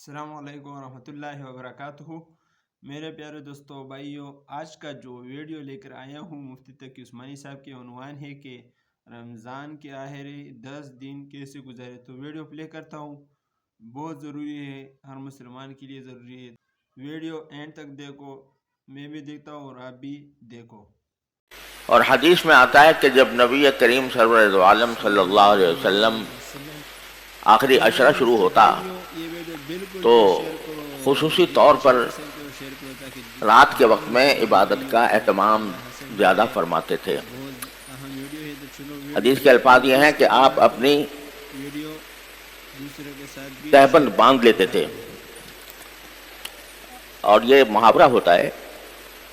السلام علیکم ورحمۃ اللہ وبرکاتہ۔ میرے پیارے دوستوں بھائیوں، آج کا جو ویڈیو لے کر آیا ہوں مفتی تقی عثمانی صاحب کے عنوان ہے کہ رمضان کے آخری 10 دن کیسے گزارے۔ تو ویڈیو پلے کرتا ہوں، بہت ضروری ہے، ہر مسلمان کے لیے ضروری ہے۔ ویڈیو اینڈ تک دیکھو، میں بھی دیکھتا ہوں اور آپ بھی دیکھو۔ اور حدیث میں آتا ہے کہ جب نبی کریم سرور عالم صلی اللہ علیہ وسلم آخری عشرہ شروع ہوتا تو خصوصی طور پر رات کے وقت میں عبادت کا اہتمام زیادہ فرماتے تھے۔ حدیث کے الفاظ یہ ہیں کہ آپ اپنی تہبند باندھ لیتے تھے، اور یہ محاورہ ہوتا ہے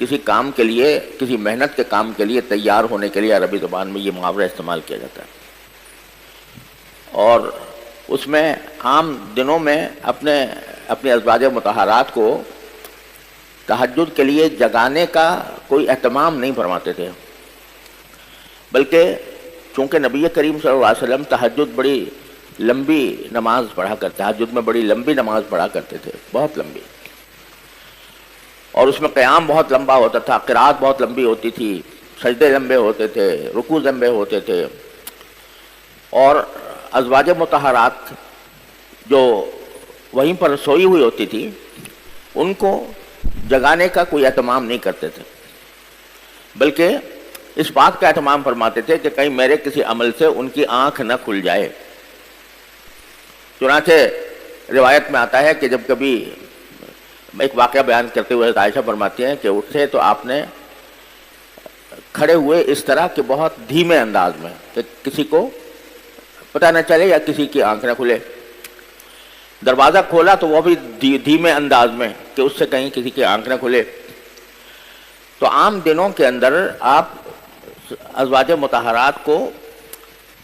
کسی کام کے لیے، کسی محنت کے کام کے لیے تیار ہونے کے لیے عربی زبان میں یہ محاورہ استعمال کیا جاتا ہے، اور اس میں عام دنوں میں اپنے ازواج مطہرات کو تہجد کے لیے جگانے کا کوئی اہتمام نہیں فرماتے تھے، بلکہ چونکہ نبی کریم صلی اللہ علیہ وسلم تہجد بڑی لمبی نماز پڑھا کرتے، تہجد میں بڑی لمبی نماز پڑھا کرتے تھے، بہت لمبی، اور اس میں قیام بہت لمبا ہوتا تھا، قرات بہت لمبی ہوتی تھی، سجدے لمبے ہوتے تھے، رکوع لمبے ہوتے تھے، اور ازواج مطہرات جو وہیں پر سوئی ہوئی ہوتی تھی ان کو جگانے کا کوئی اہتمام نہیں کرتے تھے، بلکہ اس بات کا اہتمام فرماتے تھے کہ کہیں میرے کسی عمل سے ان کی آنکھ نہ کھل جائے۔ چنانچہ روایت میں آتا ہے کہ جب کبھی ایک واقعہ بیان کرتے ہوئے عائشہ فرماتی ہیں کہ اٹھے تو آپ نے کھڑے ہوئے اس طرح کہ بہت دھیمے انداز میں کہ کسی کو پتہ نہ چلے یا کسی کی آنکھ نہ کھلے، دروازہ کھولا تو وہ بھی دھیمے انداز میں کہ اس سے کہیں کسی کی آنکھ نہ کھلے۔ تو عام دنوں کے اندر آپ ازواج مطہرات کو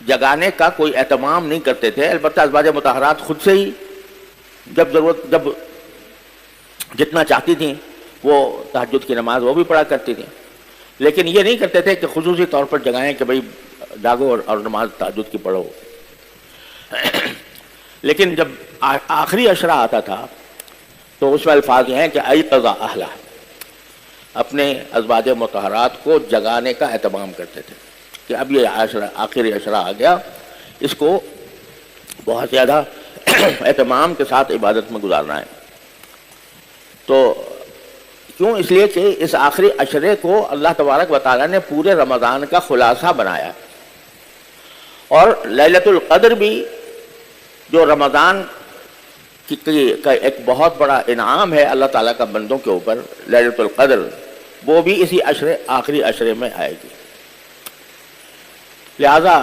جگانے کا کوئی اہتمام نہیں کرتے تھے، البتہ ازواج مطہرات خود سے ہی جب جتنا چاہتی تھیں وہ تہجد کی نماز وہ بھی پڑھا کرتی تھیں، لیکن یہ نہیں کرتے تھے کہ خصوصی طور پر جگائیں کہ بھئی جاگو اور نماز تہجد کی پڑھو۔ لیکن جب آخری عشرہ آتا تھا تو اس میں الفاظ یہ ہیں کہ ایقظ اہلہ، اپنے ازواج مطہرات کو جگانے کا اہتمام کرتے تھے کہ اب یہ آخری عشرہ آ گیا، اس کو بہت زیادہ اہتمام کے ساتھ عبادت میں گزارنا ہے۔ تو کیوں؟ اس لیے کہ اس آخری عشرے کو اللہ تبارک و تعالیٰ نے پورے رمضان کا خلاصہ بنایا، اور لیلۃ القدر بھی جو رمضان کا ایک بہت بڑا انعام ہے اللہ تعالیٰ کا بندوں کے اوپر، لیلۃ القدر وہ بھی اسی آخری عشرے میں آئے گی، لہذا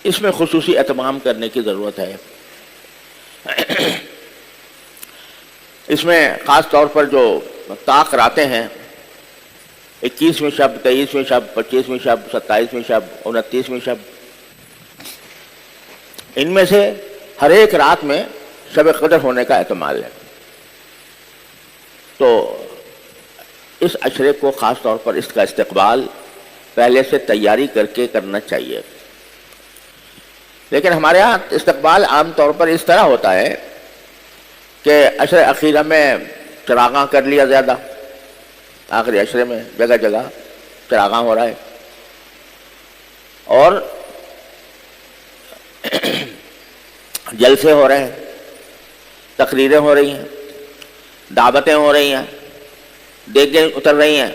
اس میں خصوصی اہتمام کرنے کی ضرورت ہے۔ اس میں خاص طور پر جو طاق راتیں ہیں، 21ویں شب، 23ویں شب، 25ویں شب، 27ویں شب، 29ویں شب، ان میں سے ہر ایک رات میں شب قدر ہونے کا احتمال ہے۔ تو اس عشرے کو خاص طور پر اس کا استقبال پہلے سے تیاری کر کے کرنا چاہیے، لیکن ہمارے ہاں استقبال عام طور پر اس طرح ہوتا ہے کہ عشرے اخیرہ میں چراغاں کر لیا زیادہ، آخری عشرے میں جگہ جگہ چراغاں ہو رہا ہے، اور جلسے ہو رہے ہیں، تقریریں ہو رہی ہیں، دعوتیں ہو رہی ہیں، دیگیں اتر رہی ہیں،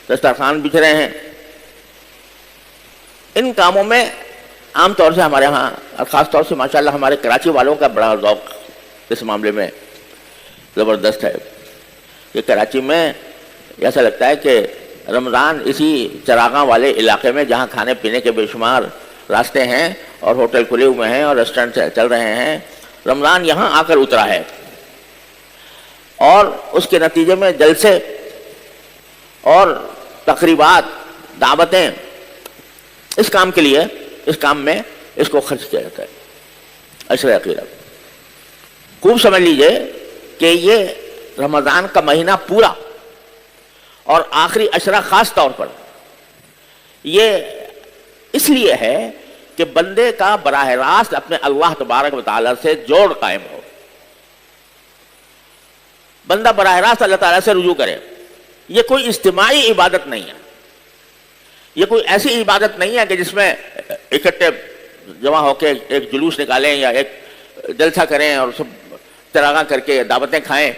دسترخوان بچھ رہے ہیں۔ ان کاموں میں عام طور سے ہمارے ہاں، اور خاص طور سے ماشاءاللہ ہمارے کراچی والوں کا بڑا ذوق اس معاملے میں زبردست ہے، کہ کراچی میں ایسا لگتا ہے کہ رمضان اسی چراغاں والے علاقے میں جہاں کھانے پینے کے بے شمار راستے ہیں اور ہوٹل کھلے ہوئے ہیں اور ریسٹورنٹ چل رہے ہیں، رمضان یہاں آ کر اترا ہے، اور اس کے نتیجے میں جلسے اور تقریبات، دعوتیں، اس کام کے لیے، اس کام میں اس کو خرچ کیا جاتا ہے عشرہ اخیرہ۔ خوب سمجھ لیجئے کہ یہ رمضان کا مہینہ پورا اور آخری عشرہ خاص طور پر یہ اس لیے ہے کہ بندے کا براہ راست اپنے اللہ تبارک و تعالیٰ سے جوڑ قائم ہو، بندہ براہ راست اللہ تعالیٰ سے رجوع کرے. یہ کوئی اجتماعی عبادت نہیں ہے, یہ کوئی ایسی عبادت نہیں ہے کہ جس میں اکٹھے جمع ہو کے ایک جلوس نکالیں یا ایک جلسہ کریں اور سب چراغاں کر کے دعوتیں کھائیں.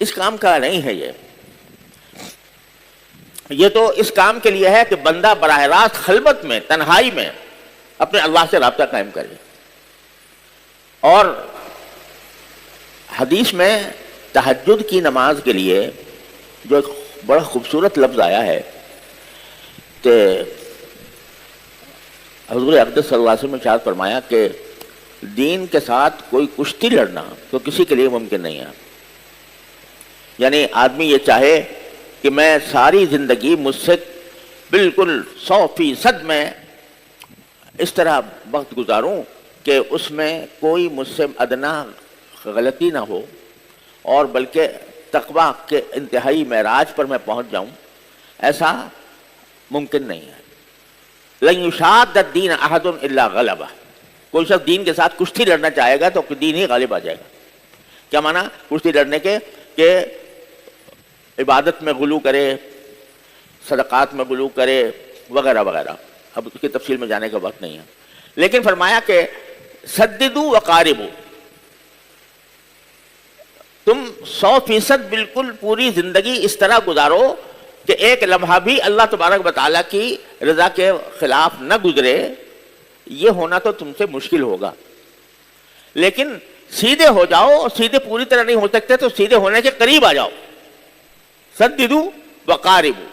اس کام کا نہیں ہے یہ تو اس کام کے لیے ہے کہ بندہ براہ راست خلوت میں, تنہائی میں اپنے اللہ سے رابطہ قائم کرے. اور حدیث میں تہجد کی نماز کے لیے جو ایک بڑا خوبصورت لفظ آیا ہے کہ حضور اقدس صلی اللہ علیہ وسلم نے ارشاد فرمایا کہ دین کے ساتھ کوئی کشتی لڑنا تو کسی کے لیے ممکن نہیں ہے. یعنی آدمی یہ چاہے کہ میں ساری زندگی مجھ سے بالکل 100% میں اس طرح وقت گزاروں کہ اس میں کوئی مجھ سے ادنا غلطی نہ ہو اور بلکہ تقویٰ کے انتہائی معراج پر میں پہنچ جاؤں, ایسا ممکن نہیں ہے. لن یشاد الدین احد الا غلبہ, کوئی شخص دین کے ساتھ کشتی لڑنا چاہے گا تو دین ہی غالب آ جائے گا. کیا معنی کشتی لڑنے کے؟ کہ عبادت میں غلو کرے, صدقات میں غلو کرے وغیرہ وغیرہ. اب اس کی تفصیل میں جانے کا وقت نہیں ہے, لیکن فرمایا کہ سددوا وقاربوا, تم 100% بالکل پوری زندگی اس طرح گزارو کہ ایک لمحہ بھی اللہ تبارک و تعالیٰ کی رضا کے خلاف نہ گزرے. یہ ہونا تو تم سے مشکل ہوگا, لیکن سیدھے ہو جاؤ. سیدھے پوری طرح نہیں ہو سکتے تو سیدھے ہونے کے قریب آ جاؤ. سددوا وقاربوا,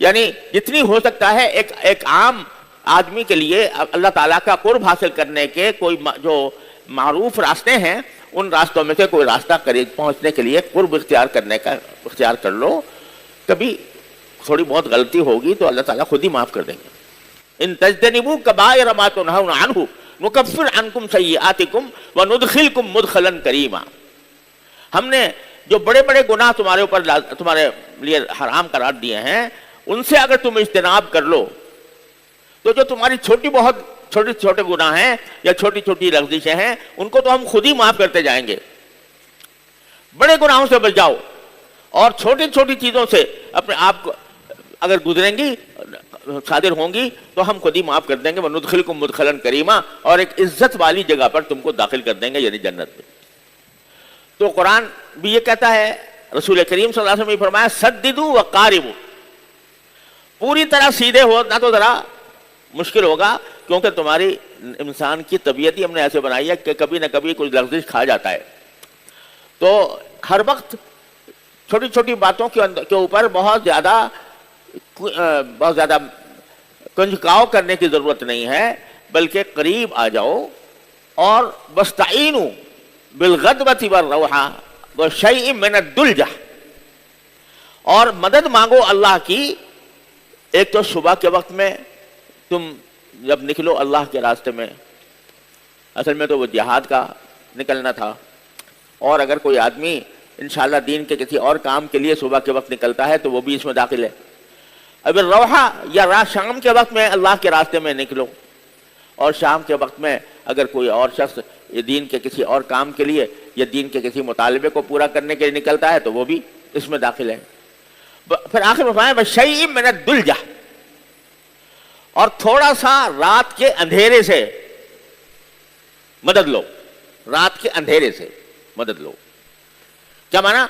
یعنی جتنی ہو سکتا ہے ایک عام آدمی کے لیے اللہ تعالیٰ کا قرب حاصل کرنے کے کوئی جو معروف راستے ہیں ان راستوں میں سے کوئی راستہ قریب پہنچنے کے لیے قرب اختیار کر لو. کبھی تھوڑی بہت غلطی ہوگی تو اللہ تعالیٰ خود ہی معاف کر دیں گے. ان تجتنبوا کبائر ما تنہون عنہ نکفر عنکم سیئاتکم وندخلکم مدخلا کریما. ہم نے جو بڑے بڑے گناہ تمہارے لیے حرام قرار دیے ہیں ان سے اگر تم اجتناب کر لو تو جو تمہاری چھوٹے گناہ ہیں یا چھوٹی چھوٹی لغزشیں ہیں ان کو تو ہم خود ہی معاف کرتے جائیں گے. بڑے گناہوں سے بچ جاؤ اور چھوٹی چھوٹی چیزوں سے اپنے آپ کو اگر گزریں گی صادر ہوں گی تو ہم خود ہی معاف کر دیں گے. وندخلکم مدخلا کریما, اور ایک عزت والی جگہ پر تم کو داخل کر دیں گے, یعنی جنت میں. تو قرآن بھی یہ کہتا ہے, رسول کریم صلی اللہ علیہ وسلم نے فرمایا سددوا وقاربوا, پوری طرح سیدھے ہونا تو ذرا مشکل ہوگا کیونکہ تمہاری انسان کی طبیعت ہی ہم نے ایسے بنائی ہے کہ کبھی نہ کبھی کچھ لغزش کھا جاتا ہے. تو ہر وقت چھوٹی چھوٹی باتوں کے اوپر بہت زیادہ کنجکاؤ کرنے کی ضرورت نہیں ہے, بلکہ قریب آ جاؤ اور واستعینوا بالغدوۃ والروحہ وشیء من الدلجہ, اور مدد مانگو اللہ کی. ایک تو صبح کے وقت میں تم جب نکلو اللہ کے راستے میں, اصل میں تو وہ جہاد کا نکلنا تھا, اور اگر کوئی آدمی انشاءاللہ دین کے کسی اور کام کے لیے صبح کے وقت نکلتا ہے تو وہ بھی اس میں داخل ہے. اب روحہ یا رات شام کے وقت میں اللہ کے راستے میں نکلو, اور شام کے وقت میں اگر کوئی اور شخص یہ دین کے کسی اور کام کے لیے یا دین کے کسی مطالبے کو پورا کرنے کے لیے نکلتا ہے تو وہ بھی اس میں داخل ہے. پھر آخر میں فرمایا وشیء من الدلجہ, اور تھوڑا سا رات کے اندھیرے سے مدد لو. رات کے اندھیرے سے مدد لو کیا معنی؟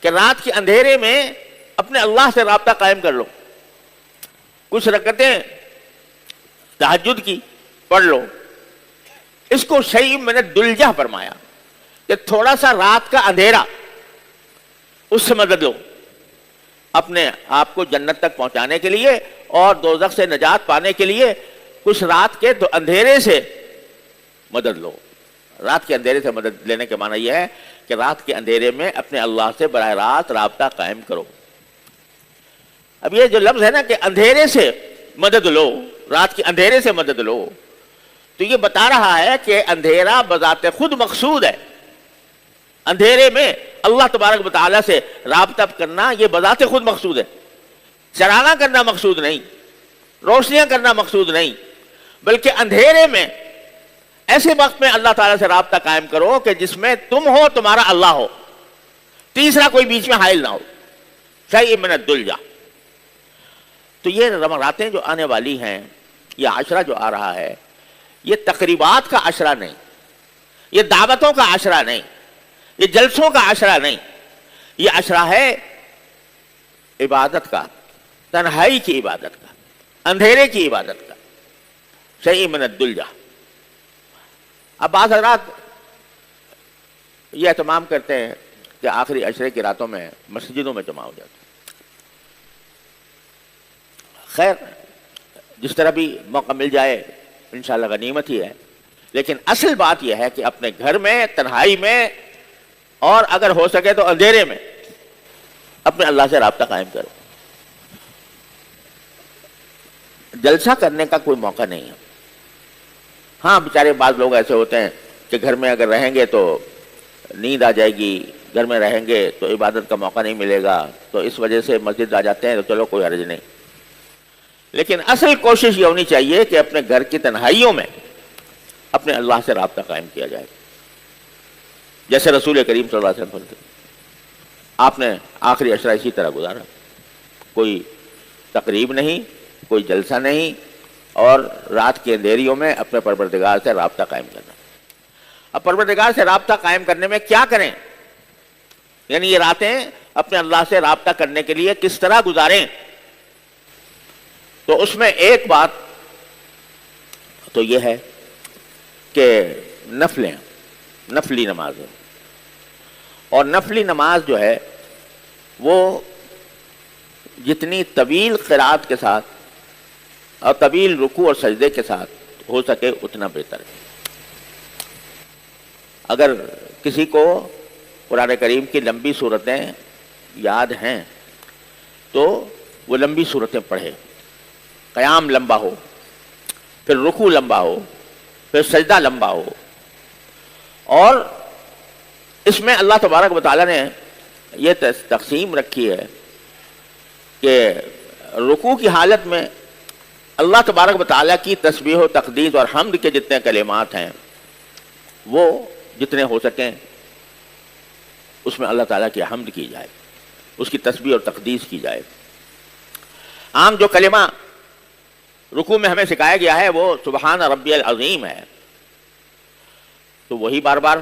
کہ رات کے اندھیرے میں اپنے اللہ سے رابطہ قائم کر لو. کچھ رکعتیں تہجد کی پڑھ لو. اس کو شیء من الدلجہ فرمایا کہ تھوڑا سا رات کا اندھیرا, اس سے مدد لو اپنے آپ کو جنت تک پہنچانے کے لیے اور دوزخ سے نجات پانے کے لیے. کچھ رات کے اندھیرے سے مدد لو. رات کے اندھیرے سے مدد لینے کے معنی یہ ہے کہ رات کے اندھیرے میں اپنے اللہ سے براہ راست رابطہ قائم کرو. اب یہ جو لفظ ہے نا کہ اندھیرے سے مدد لو, رات کے اندھیرے سے مدد لو, تو یہ بتا رہا ہے کہ اندھیرا بذات خود مقصود ہے. اندھیرے میں اللہ تبارک و تعالیٰ سے رابطہ کرنا یہ بذات خود مقصود ہے. چراغاں کرنا مقصود نہیں, روشنیاں کرنا مقصود نہیں, بلکہ اندھیرے میں ایسے وقت میں اللہ تعالیٰ سے رابطہ قائم کرو کہ جس میں تم ہو، تمہارا اللہ ہو، تیسرا کوئی بیچ میں حائل نہ ہو، شیء من الدلجہ۔ تو یہ راتیں جو آنے والی ہیں، یہ عشرہ جو آ رہا ہے، یہ تقریبات کا عشرہ نہیں، یہ دعوتوں کا عشرہ نہیں، یہ جلسوں کا عشرہ نہیں، یہ عشرہ ہے عبادت کا، تنہائی کی عبادت کا، اندھیرے کی عبادت کا، شیء من الدلجہ۔ اب بعض حضرات یہ اہتمام کرتے ہیں کہ آخری عشرے کی راتوں میں مسجدوں میں جمع ہو جاتے ہیں۔ خیر، جس طرح بھی موقع مل جائے انشاءاللہ غنیمت ہی ہے، لیکن اصل بات یہ ہے کہ اپنے گھر میں، تنہائی میں، اور اگر ہو سکے تو اندھیرے میں اپنے اللہ سے رابطہ قائم کرو۔ جلسہ کرنے کا کوئی موقع نہیں ہے۔ ہاں، بیچارے بعض لوگ ایسے ہوتے ہیں کہ گھر میں اگر رہیں گے تو نیند آ جائے گی، گھر میں رہیں گے تو عبادت کا موقع نہیں ملے گا، تو اس وجہ سے مسجد آ جاتے ہیں، تو چلو کوئی حرج نہیں۔ لیکن اصل کوشش یہ ہونی چاہیے کہ اپنے گھر کی تنہائیوں میں اپنے اللہ سے رابطہ قائم کیا جائے، جیسے رسول کریم صلی اللہ علیہ وسلم فرماتے ہیں۔ آپ نے آخری عشرہ اسی طرح گزارا، کوئی تقریب نہیں، کوئی جلسہ نہیں، اور رات کے اندھیریوں میں اپنے پروردگار سے رابطہ قائم کرنا۔ اب پروردگار سے رابطہ قائم کرنے میں کیا کریں، یعنی یہ راتیں اپنے اللہ سے رابطہ کرنے کے لیے کس طرح گزاریں، تو اس میں ایک بات تو یہ ہے کہ نفلی نماز ہے، اور نفلی نماز جو ہے وہ جتنی طویل قرات کے ساتھ اور طویل رکوع اور سجدے کے ساتھ ہو سکے اتنا بہتر ہے۔ اگر کسی کو قرآن کریم کی لمبی صورتیں یاد ہیں تو وہ لمبی صورتیں پڑھے، قیام لمبا ہو، پھر رکوع لمبا ہو، پھر سجدہ لمبا ہو، اور اس میں اللہ تبارک و تعالیٰ نے یہ تقسیم رکھی ہے کہ رکوع کی حالت میں اللہ تبارک و تعالیٰ کی تسبیح و تقدیس اور حمد کے جتنے کلمات ہیں وہ جتنے ہو سکیں اس میں اللہ تعالیٰ کی حمد کی جائے، اس کی تسبیح اور تقدیس کی جائے۔ عام جو کلمہ رکوع میں ہمیں سکھایا گیا ہے وہ سبحان ربی العظیم ہے، تو وہی بار بار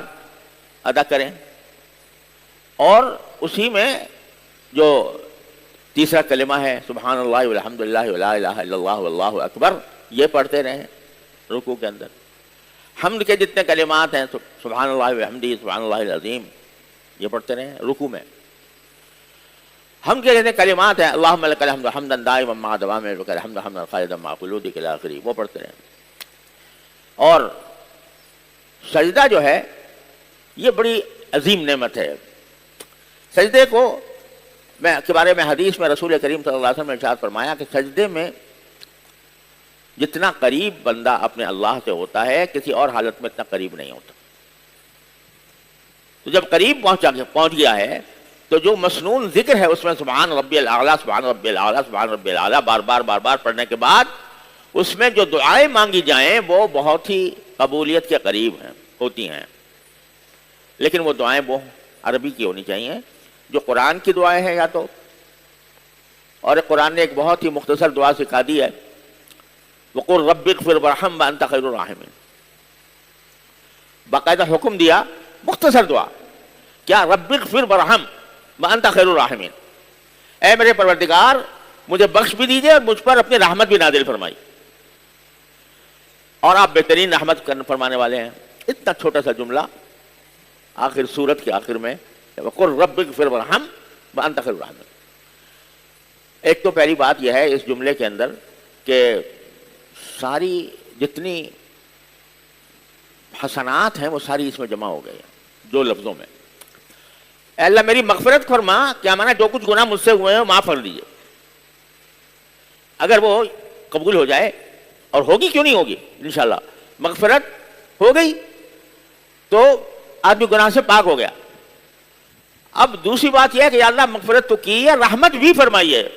ادا کریں، اور اسی میں جو تیسرا کلمہ ہے سبحان اللہ والحمد للہ ولا الہ الا اللہ واللہ اکبر، یہ پڑھتے رہیں رکوع کے اندر۔ حمد کے جتنے کلمات ہیں سبحان اللہ وبحمدہ سبحان اللہ العظیم، یہ پڑھتے رہیں رکوع میں۔ حمد کے جتنے کلمات ہیں اللہم لک الحمد حمدا دائما مع دوام ملکک الحمد حمدا خالدا مع خلودک الی آخری، وہ پڑھتے رہیں۔ اور سجدہ جو ہے یہ بڑی عظیم نعمت ہے۔ سجدے کو کے بارے میں حدیث میں رسول کریم صلی اللہ علیہ وسلم نے ارشاد فرمایا کہ سجدے میں جتنا قریب بندہ اپنے اللہ سے ہوتا ہے کسی اور حالت میں اتنا قریب نہیں ہوتا۔ تو جب قریب پہنچ گیا ہے تو جو مسنون ذکر ہے اس میں سبحان ربی الاعلیٰ سبحان ربی الاعلیٰ سبحان ربی الاعلیٰ بار بار پڑھنے کے بعد اس میں جو دعائیں مانگی جائیں وہ بہت ہی قبولیت کے قریب ہوتی ہیں، لیکن وہ دعائیں وہ عربی کی ہونی چاہیے، جو قرآن کی دعائیں ہیں یا تو، اور قرآن نے ایک بہت ہی مختصر دعا سکھا دی ہے، وَقُلْ رَبِّ اغْفِرْ وَارْحَمْ وَأَنْتَ خَيْرُ الرَّاحِمِينَ، باقاعدہ حکم دیا، مختصر دعا کیا، رَبِّ اغْفِرْ وَارْحَمْ وَأَنْتَ خَيْرُ الرَّاحِمِينَ، اے میرے پروردگار مجھے بخش بھی دیجئے اور مجھ پر اپنی رحمت بھی نازل فرمائی، اور آپ بہترین رحمت فرمانے والے ہیں۔ اتنا چھوٹا سا جملہ آخر سورت کے آخر میں وَقُلْ رَبِّ اغْفِرْ وَارْحَمْ وَأَنْتَ خَيْرُ الرَّاحِمِينَ۔ ایک تو پہلی بات یہ ہے اس جملے کے اندر کہ ساری جتنی حسنات ہیں وہ ساری اس میں جمع ہو گئی ہیں دو لفظوں میں۔ اے اللہ میری مغفرت فرما، کیا مانا جو کچھ گناہ مجھ سے ہوئے ہیں معاف کر دیجئے۔ اگر وہ قبول ہو جائے، اور ہوگی کیوں نہیں ہوگی انشاءاللہ، مغفرت ہو گئی تو آدمی گناہ سے پاک ہو گیا۔ اب دوسری بات یہ ہے کہ یا اللہ مغفرت تو کی ہے، رحمت بھی فرمائی ہے۔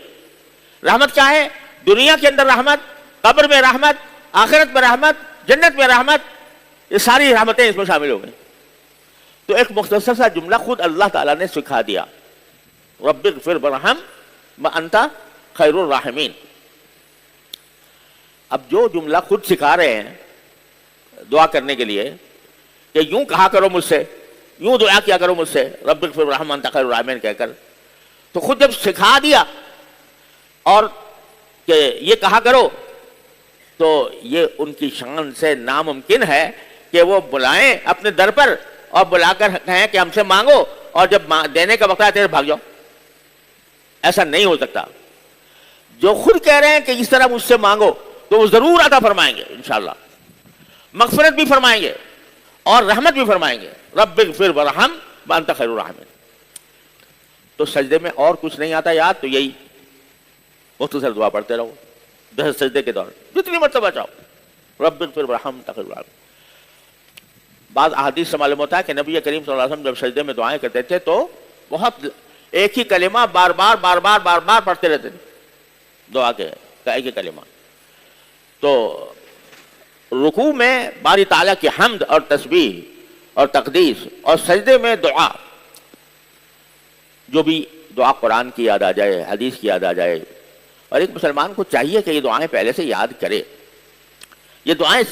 رحمت کیا ہے؟ دنیا کے اندر رحمت، قبر میں رحمت، آخرت میں رحمت، جنت میں رحمت، یہ ساری رحمتیں اس میں شامل ہو گئی. تو ایک مختصر سا جملہ خود اللہ تعالیٰ نے سکھا دیا, رب اغفر وارحم وانت خیر الراحمین. اب جو جملہ خود سکھا رہے ہیں دعا کرنے کے لیے کہ یوں کہا کرو مجھ سے, یوں دعا کیا کرو مجھ سے, رب اغفر وارحم وانت خیر الراحمین کہہ کر, تو خود جب سکھا دیا اور کہ یہ کہا کرو, تو یہ ان کی شان سے ناممکن ہے کہ وہ بلائیں اپنے در پر اور بلا کر کہیں کہ ہم سے مانگو, اور جب دینے کا وقت آئے تو بھاگ جاؤ. ایسا نہیں ہو سکتا. جو خود کہہ رہے ہیں کہ اس طرح مجھ سے مانگو تو وہ ضرور عطا فرمائیں گے انشاءاللہ, مغفرت بھی فرمائیں گے اور رحمت بھی فرمائیں گے. رب اغفر وارحم وانت خیر الراحمین. تو سجدے میں اور کچھ نہیں آتا یاد, تو یہی مختصر دعا پڑھتے رہو جیسے سجدے کے دوران جتنی مرتبہ چاہو, رب اغفر وارحم وانت خیر الراحمین. بعض احادیث سے معلوم ہوتا ہے کہ نبی کریم صلی اللہ علیہ وسلم جب سجدے میں دعائیں کرتے تھے تو بہت ایک ہی کلمہ بار بار پڑھتے رہتے تھے, دعا کے ایک ہی کلمہ. تو رکوع میں باری تعالیٰ کی حمد اور تسبیح اور تقدیس, اور سجدے میں دعا, جو بھی دعا قرآن کی یاد آ جائے, حدیث کی یاد آ جائے. اور ایک مسلمان کو چاہیے کہ یہ دعائیں پہلے سے یاد کرے. یہ دعائیں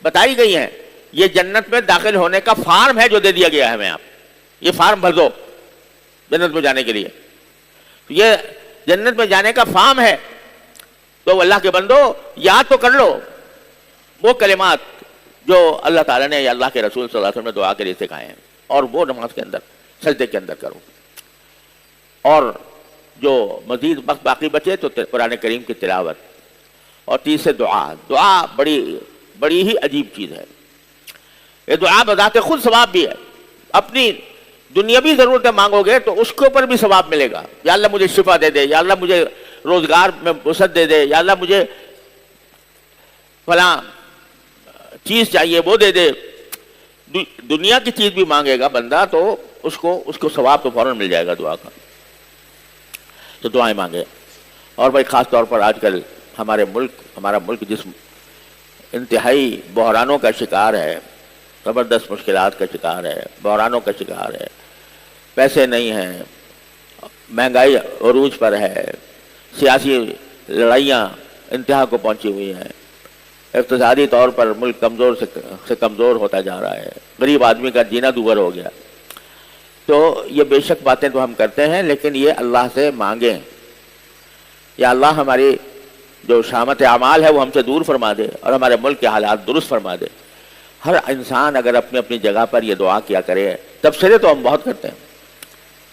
بتائی گئی ہیں, یہ جنت میں داخل ہونے کا فارم ہے جو دے دیا گیا ہے ہمیں. آپ یہ فارم بھر دو جنت میں جانے کے لیے, یہ جنت میں جانے کا فارم ہے. تو اللہ کے بندو یاد تو کر لو وہ کلمات جو اللہ تعالیٰ نے یا اللہ کے رسول صلی اللہ علیہ وسلم نے دعا کے لیے سکھائے ہیں, اور وہ نماز کے اندر سجدے کے اندر کرو. اور جو مزید وقت باقی بچے تو قرآن کریم کی تلاوت, اور تیسرے دعا بڑی ہی عجیب چیز ہے. یہ دعا بذات خود ثواب بھی ہے. اپنی دنیاوی ضرورتیں مانگو گے تو اس کے اوپر بھی ثواب ملے گا. یا اللہ مجھے شفا دے دے, یا اللہ مجھے روزگار میں وسعت دے دے, یا اللہ مجھے فلاں چیز چاہیے وہ دے دے. دنیا کی چیز بھی مانگے گا بندہ تو اس کو ثواب تو فوراً مل جائے گا دعا کا. تو دعائیں مانگے. اور بھائی خاص طور پر آج کل ہمارا ملک جس انتہائی بحرانوں کا شکار ہے, زبردست مشکلات کا شکار ہے, بحرانوں کا شکار ہے, پیسے نہیں ہیں, مہنگائی عروج پر ہے, سیاسی لڑائیاں انتہا کو پہنچی ہوئی ہیں, اقتصادی طور پر ملک کمزور سے کمزور ہوتا جا رہا ہے, غریب آدمی کا جینا دوبر ہو گیا. تو یہ بے شک باتیں تو ہم کرتے ہیں, لیکن یہ اللہ سے مانگیں یا اللہ ہماری جو شامت اعمال ہے وہ ہم سے دور فرما دے اور ہمارے ملک کے حالات درست فرما دے. ہر انسان اگر اپنی اپنی جگہ پر یہ دعا کیا کرے, تبصرے تو ہم بہت کرتے ہیں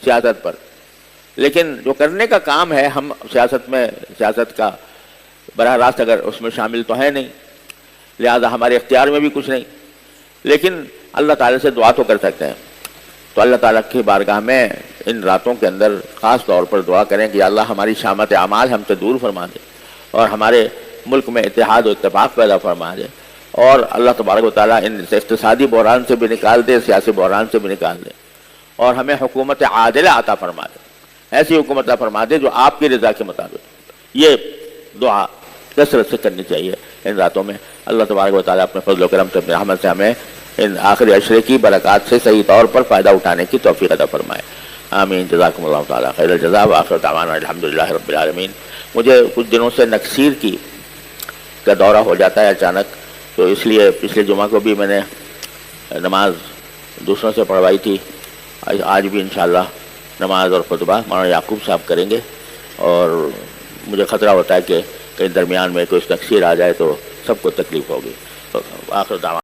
سیاست پر, لیکن جو کرنے کا کام ہے ہم سیاست کا براہ راست اگر اس میں شامل تو ہے نہیں, لہذا ہمارے اختیار میں بھی کچھ نہیں, لیکن اللہ تعالیٰ سے دعا تو کر سکتے ہیں. تو اللہ تعالیٰ کی بارگاہ میں ان راتوں کے اندر خاص طور پر دعا کریں کہ اللہ ہماری شامت اعمال ہم سے دور فرما دے اور ہمارے ملک میں اتحاد و اتفاق پیدا فرما دے, اور اللہ تبارک و تعالیٰ ان اقتصادی بحران سے بھی نکال دے, سیاسی بحران سے بھی نکال دے, اور ہمیں حکومت عادلہ عطا فرما دے, ایسی حکومت عطا فرما دے جو آپ کی رضا کے مطابق. یہ دعا کثرت سے کرنی چاہیے ان راتوں میں. اللہ تبارک و تعالیٰ اپنے فضل و کرم سے, اپنے رحمت سے ہمیں ان آخری عشرے کی برکات سے صحیح طور پر فائدہ اٹھانے کی توفیق عطا فرمائے. آمین. جزاکم اللہ تعالیٰ خیر الجزا و آخر دعوانا الحمدللہ رب العالمین. مجھے کچھ دنوں سے نکسیر کا دورہ ہو جاتا ہے اچانک, تو اس لیے پچھلے جمعہ کو بھی میں نے نماز دوسروں سے پڑھوائی تھی. آج بھی انشاءاللہ نماز اور خطبہ مولانا یعقوب صاحب کریں گے, اور مجھے خطرہ ہوتا ہے کہ کہیں درمیان میں کوئی نکسیر آ جائے تو سب کو تکلیف ہوگی. تو آخر دعوانا